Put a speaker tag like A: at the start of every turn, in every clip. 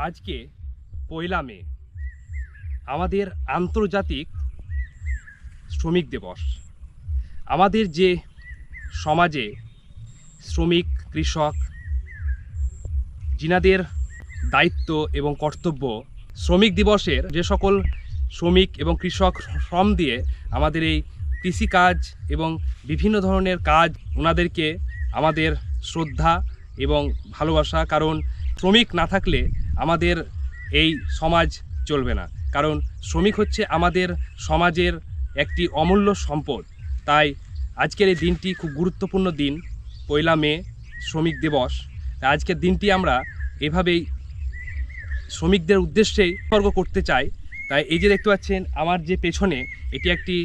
A: আজকে ১লা মে আমাদের আন্তর্জাতিক শ্রমিক দিবস। আমাদের যে সমাজে শ্রমিক, কৃষক, যিনাদের দায়িত্ব এবং কর্তব্য, শ্রমিক দিবসের যে সকল শ্রমিক এবং কৃষক শ্রম দিয়ে আমাদের এই কৃষিকাজ এবং বিভিন্ন ধরনের কাজ, ওনাদেরকে আমাদের শ্রদ্ধা এবং ভালোবাসা। কারণ শ্রমিক না থাকলে আমাদের এই সমাজ চলবে না। কারণ শ্রমিক হচ্ছে আমাদের সমাজের একটি অমূল্য সম্পদ। তাই আজকের এই দিনটি খুব গুরুত্বপূর্ণ দিন, ১লা মে শ্রমিক দিবস। আজকের দিনটি আমরা এভাবেই শ্রমিকদের উদ্দেশ্যেই উৎসর্গ করতে চাই। তাই এই যে দেখতে পাচ্ছেন আমার যে পেছনে, এটি একটি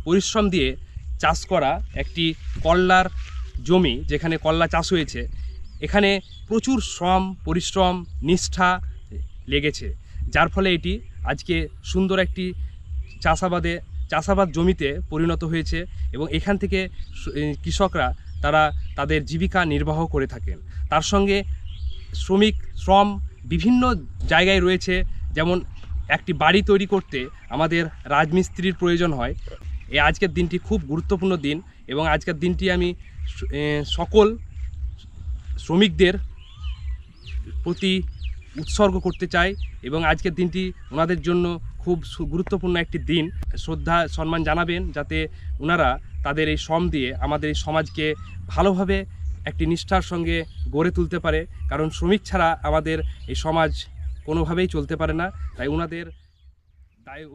A: পরিশ্রম দিয়ে চাষ করা একটি করলার জমি, যেখানে করলা চাষ হয়েছে। এখানে প্রচুর শ্রম, পরিশ্রম, নিষ্ঠা লেগেছে, যার ফলে এটি আজকে সুন্দর একটি চাষাবাদ জমিতে পরিণত হয়েছে এবং এখান থেকে কৃষকরা তাদের জীবিকা নির্বাহ করে থাকেন। তার সঙ্গে শ্রম বিভিন্ন জায়গায় রয়েছে। যেমন একটি বাড়ি তৈরি করতে আমাদের রাজমিস্ত্রির প্রয়োজন হয়। এই আজকের দিনটি খুব গুরুত্বপূর্ণ দিন এবং আজকের দিনটি আমি সকল শ্রমিকদের প্রতি উৎসর্গ করতে চাই এবং আজকের দিনটি ওনাদের জন্য খুব গুরুত্বপূর্ণ একটি দিন। শ্রদ্ধা সম্মান জানাবেন, যাতে ওনারা তাদের এই শ্রম দিয়ে আমাদের এই সমাজকে ভালোভাবে একটি নিষ্ঠার সঙ্গে গড়ে তুলতে পারে। কারণ শ্রমিক ছাড়া আমাদের এই সমাজ কোনোভাবেই চলতে পারে না। তাই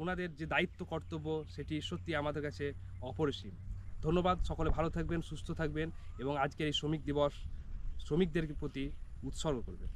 A: ওনাদের যে দায়িত্ব, কর্তব্য, সেটি সত্যি আমাদের কাছে অপরিসীম। ধন্যবাদ। সকলে ভালো থাকবেন, সুস্থ থাকবেন এবং আজকের এই শ্রমিক দিবস শ্রমিকদের প্রতি উৎসর্গ করবেন।